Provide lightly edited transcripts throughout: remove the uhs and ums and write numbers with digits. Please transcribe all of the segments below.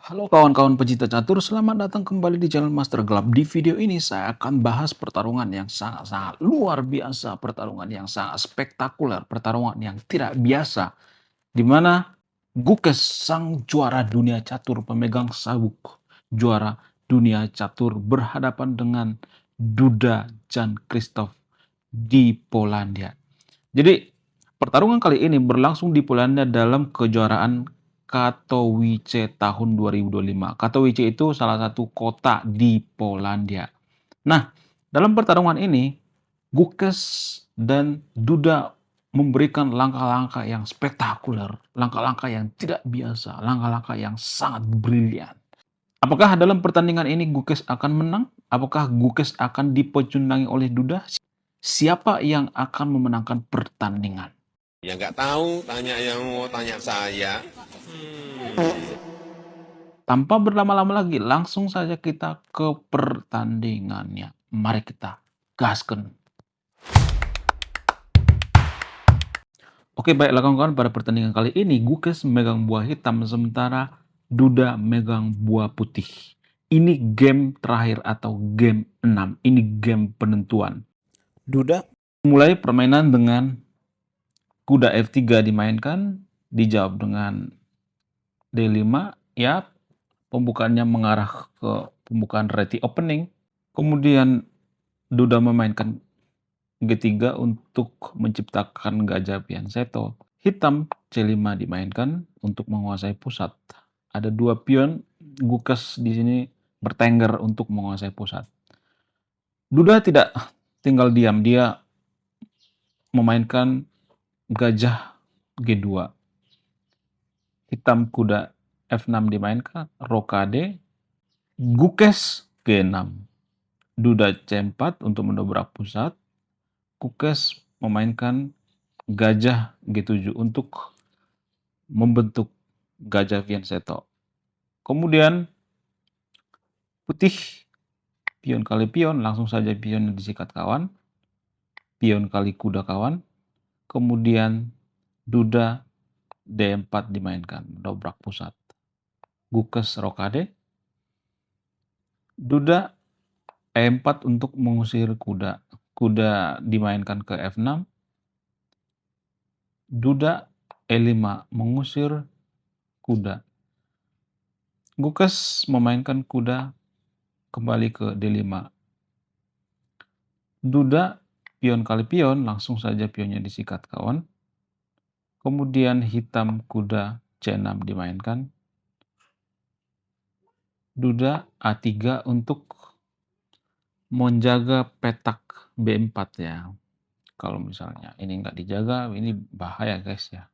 Halo kawan-kawan pecinta catur, selamat datang kembali di channel Master Gelap. Di video ini saya akan bahas pertarungan yang sangat-sangat luar biasa, pertarungan yang sangat spektakuler, pertarungan yang tidak biasa, di mana Gukes sang juara dunia catur pemegang sabuk juara dunia catur berhadapan dengan Duda Jan Christoph di Polandia. Jadi pertarungan kali ini berlangsung di Polandia dalam kejuaraan Katowice tahun 2025. Katowice itu salah satu kota di Polandia. Nah, dalam pertarungan ini, Gukes dan Duda memberikan langkah-langkah yang spektakuler, langkah-langkah yang tidak biasa, langkah-langkah yang sangat brilian. Apakah dalam pertandingan ini Gukes akan menang? Apakah Gukes akan dipecundangi oleh Duda? Siapa yang akan memenangkan pertandingan? Ya nggak tahu, tanya yang mau tanya saya. Tanpa berlama-lama lagi, langsung saja kita ke pertandingannya. Mari kita gaskan. Oke, baiklah kawan-kawan, pada pertandingan kali ini Gukes megang buah hitam sementara Duda megang buah putih. Ini game terakhir atau game 6. Ini game penentuan. Duda mulai permainan dengan kuda F3 dimainkan, dijawab dengan D5, ya pembukaannya mengarah ke pembukaan ready opening. Kemudian Duda memainkan G3 untuk menciptakan gajah Piansetto. Hitam C5 dimainkan untuk menguasai pusat. Ada dua pion, Gukes di sini bertengger untuk menguasai pusat. Duda tidak tinggal diam, dia memainkan gajah G2. Hitam kuda F6 dimainkan, rokade, Gukes G6. Duda C4 untuk mendobrak pusat. Gukes memainkan gajah G7 untuk membentuk gajah Piansetto. Kemudian putih pion kali pion, langsung saja pionnya disikat kawan. Pion kali kuda kawan. Kemudian Duda D4 dimainkan, mendobrak pusat. Gukes rokade. Duda E4 untuk mengusir kuda. Kuda dimainkan ke F6. Duda E5 mengusir kuda. Gukes memainkan kuda kembali ke D5. Duda pion kali pion, langsung saja pionnya disikat kawan. Kemudian hitam kuda C6 dimainkan. Duda A3 untuk menjaga petak B4 ya. Kalau misalnya ini nggak dijaga, ini bahaya guys ya.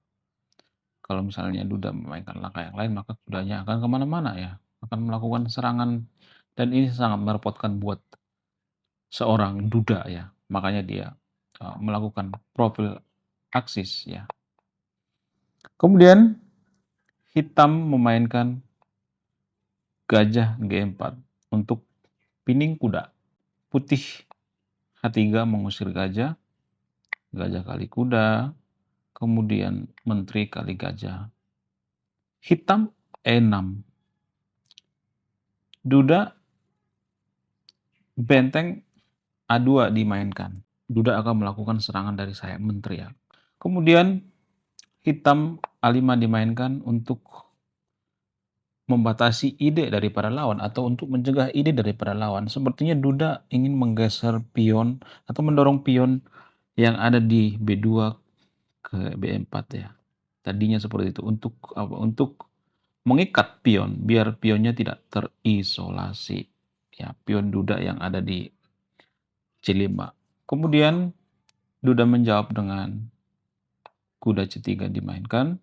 Kalau misalnya Duda memainkan langkah yang lain, maka kudanya akan kemana-mana ya. Akan melakukan serangan, dan ini sangat merepotkan buat seorang Duda ya. Makanya dia melakukan profil aksis ya. Kemudian hitam memainkan gajah G4 untuk pining kuda. Putih H3 mengusir gajah, gajah kali kuda, kemudian menteri kali gajah. Hitam E6. Duda benteng A2 dimainkan. Duda akan melakukan serangan dari sayap menteri ya. Kemudian hitam A5 dimainkan untuk membatasi ide daripada lawan atau untuk mencegah ide daripada lawan. Sepertinya Duda ingin menggeser pion atau mendorong pion yang ada di B2 ke B4 ya. Tadinya seperti itu untuk apa? Untuk mengikat pion biar pionnya tidak terisolasi. Ya, pion Duda yang ada di C5. Kemudian Duda menjawab dengan kuda C3 dimainkan.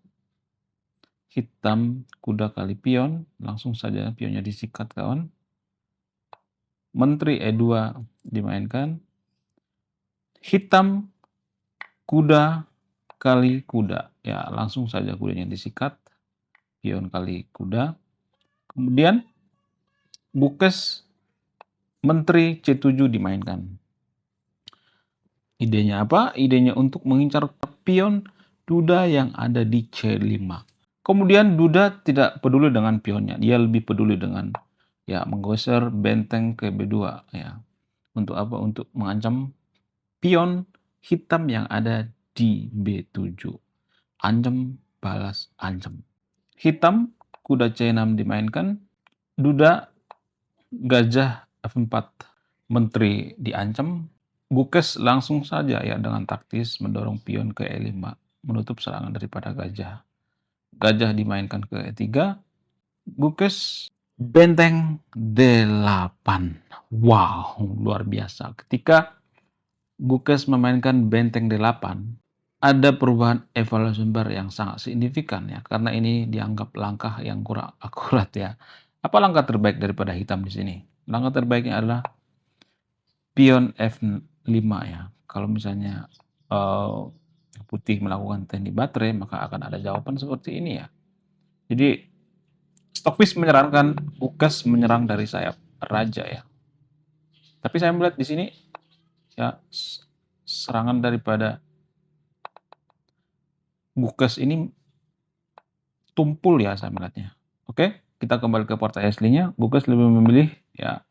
Hitam kuda kali pion, langsung saja pionnya disikat kawan. Menteri E2 dimainkan. Hitam kuda kali kuda, ya langsung saja kudanya disikat. Pion kali kuda. Kemudian Gukes menteri C7 dimainkan. Idenya apa? Idenya untuk mengincar pion Duda yang ada di C5. Kemudian Duda tidak peduli dengan pionnya, dia lebih peduli dengan ya menggeser benteng ke B2 ya. Untuk apa? Untuk mengancam pion hitam yang ada di B7. Ancam balas ancam. Hitam kuda C6 dimainkan, Duda gajah F4, menteri diancam, Gukes langsung saja ya dengan taktis mendorong pion ke E5, menutup serangan daripada gajah. Gajah dimainkan ke E3, Gukes benteng D8. Wow, luar biasa. Ketika Gukes memainkan benteng D8, ada perubahan evaluasi bar yang sangat signifikan ya, karena ini dianggap langkah yang kurang akurat ya. Apa langkah terbaik daripada hitam di sini? Langkah terbaiknya adalah pion F5 ya. Kalau misalnya putih melakukan teknik baterai, maka akan ada jawaban seperti ini ya. Jadi Stockfish menyarankan Gukes menyerang dari sayap raja ya. Tapi saya melihat di sini ya serangan daripada Gukes ini tumpul ya saya melihatnya. Oke, kita kembali ke partai aslinya. Gukes lebih memilih ya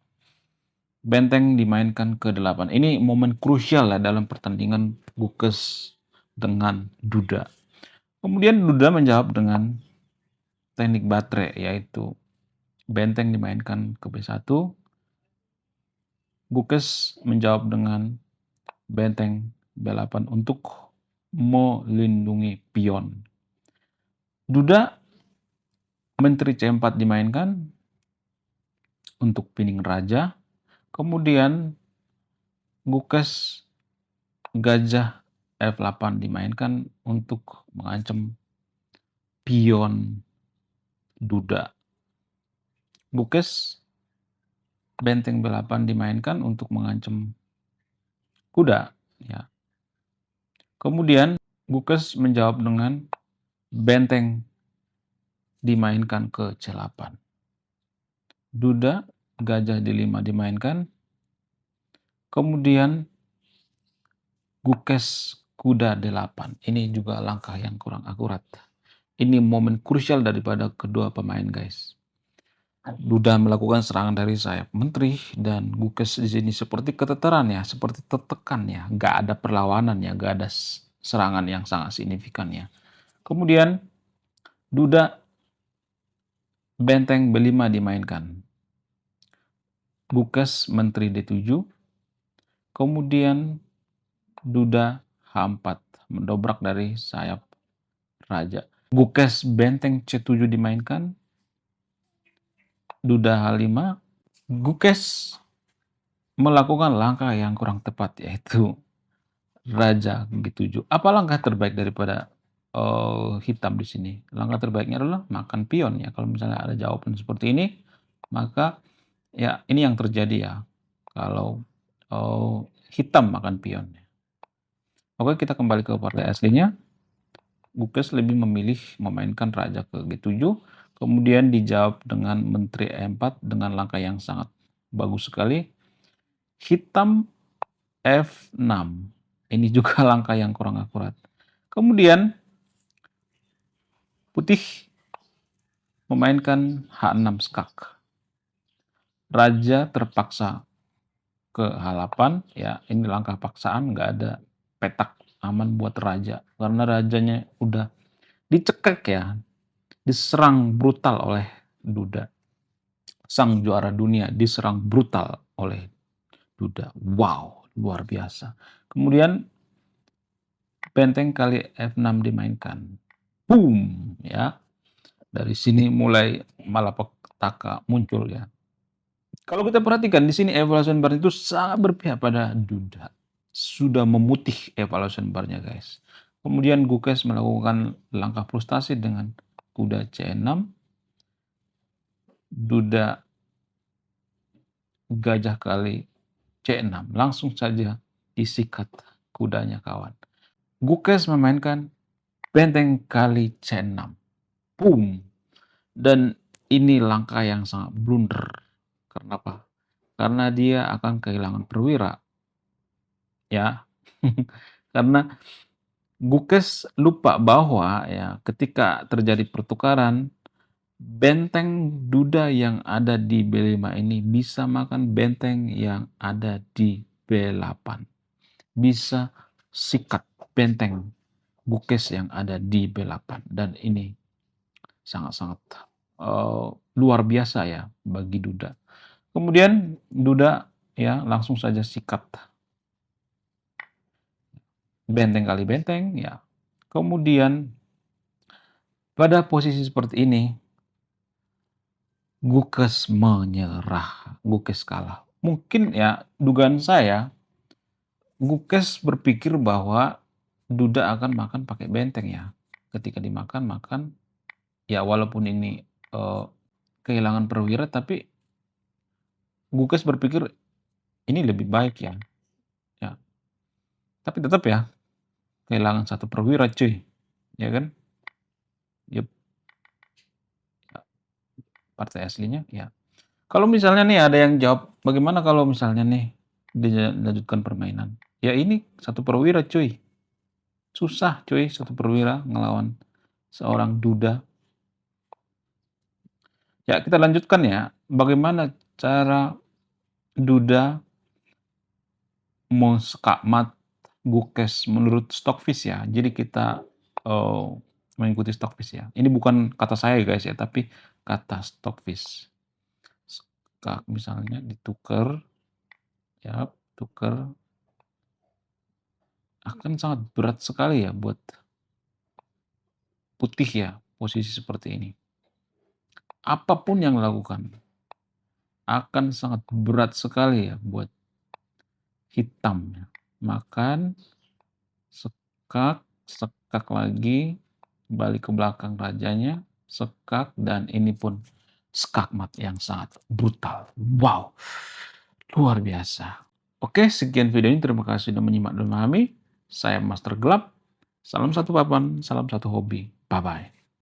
benteng dimainkan ke 8. Ini momen krusial ya dalam pertandingan Gukes dengan Duda. Kemudian Duda menjawab dengan teknik baterai yaitu benteng dimainkan ke B1. Gukes menjawab dengan benteng B8 untuk melindungi pion. Duda menteri C4 dimainkan untuk pining raja. Kemudian Gukes gajah F8 dimainkan untuk mengancam pion Duda. Gukes benteng B8 dimainkan untuk mengancam kuda ya. Kemudian Gukes menjawab dengan benteng dimainkan ke C8. Duda gajah D5 dimainkan. Kemudian Gukes kuda D8. Ini juga langkah yang kurang akurat. Ini momen krusial daripada kedua pemain, guys. Duda melakukan serangan dari sayap menteri dan Gukes di sini seperti keteteran ya, seperti tertekan ya, nggak ada perlawanan ya, nggak ada serangan yang sangat signifikan ya. Kemudian Duda benteng B5 dimainkan. Gukes menteri D7. Kemudian Duda H4 mendobrak dari sayap raja. Gukes benteng C7 dimainkan. Duda H5. Gukes melakukan langkah yang kurang tepat yaitu raja G7. Apa langkah terbaik daripada hitam di sini? Langkah terbaiknya adalah makan pion ya. Kalau misalnya ada jawaban seperti ini, maka ya ini yang terjadi ya. Kalau hitam makan pion. Oke, kita kembali ke partai aslinya. Gukes lebih memilih memainkan raja ke G7, kemudian dijawab dengan menteri E4 dengan langkah yang sangat bagus sekali. Hitam F6. Ini juga langkah yang kurang akurat. Kemudian putih memainkan H6 skak. Raja terpaksa ke H8 ya, ini langkah paksaan, nggak ada petak aman buat raja karena rajanya udah dicekek ya, diserang brutal oleh Duda. Sang juara dunia diserang brutal oleh Duda. Wow, luar biasa. Kemudian benteng kali F6 dimainkan. Boom, ya. Dari sini mulai malapetaka muncul ya. Kalau kita perhatikan di sini evaluation bar itu sangat berpihak pada Duda. Sudah memutih evaluation barnya, guys. Kemudian Gukes melakukan langkah frustasi dengan kuda C6. Duda gajah kali C6. Langsung saja disikat kudanya, kawan. Gukes memainkan benteng kali C6. Boom. Dan ini langkah yang sangat blunder. Kenapa? Karena dia akan kehilangan perwira. Ya. Karena Gukes lupa bahwa ya ketika terjadi pertukaran, benteng Duda yang ada di B5 ini bisa makan benteng yang ada di B8. Bisa sikat benteng Gukes yang ada di B8 dan ini sangat-sangat luar biasa ya bagi Duda. Kemudian Duda ya langsung saja sikat benteng kali benteng ya. Kemudian pada posisi seperti ini Gukes menyerah, Gukes kalah. Mungkin ya dugaan saya Gukes berpikir bahwa Duda akan makan pakai benteng ya. Ketika dimakan makan ya walaupun ini kehilangan perwira tapi Gukes berpikir ini lebih baik ya. Ya, tapi tetap ya kehilangan satu perwira cuy. Ya kan? Ya, partai aslinya ya. Kalau misalnya nih ada yang jawab, bagaimana kalau misalnya nih dilanjutkan permainan? Ya ini satu perwira cuy. Susah cuy satu perwira ngelawan seorang Duda. Ya kita lanjutkan ya. Bagaimana cara Duda skakmat Gukes menurut Stockfish ya. Jadi kita mengikuti Stockfish ya. Ini bukan kata saya guys ya, tapi kata Stockfish. Skak misalnya ditukar, ya tukar akan sangat berat sekali ya buat putih ya posisi seperti ini. Apapun yang lakukan akan sangat berat sekali ya buat hitam ya. Makan, sekak, sekak lagi, balik ke belakang rajanya, sekak, dan ini pun skakmat yang sangat brutal. Wow, luar biasa. Oke, sekian video ini. Terima kasih sudah menyimak dan memahami. Saya Master Gelap. Salam satu papan, salam satu hobi. Bye-bye.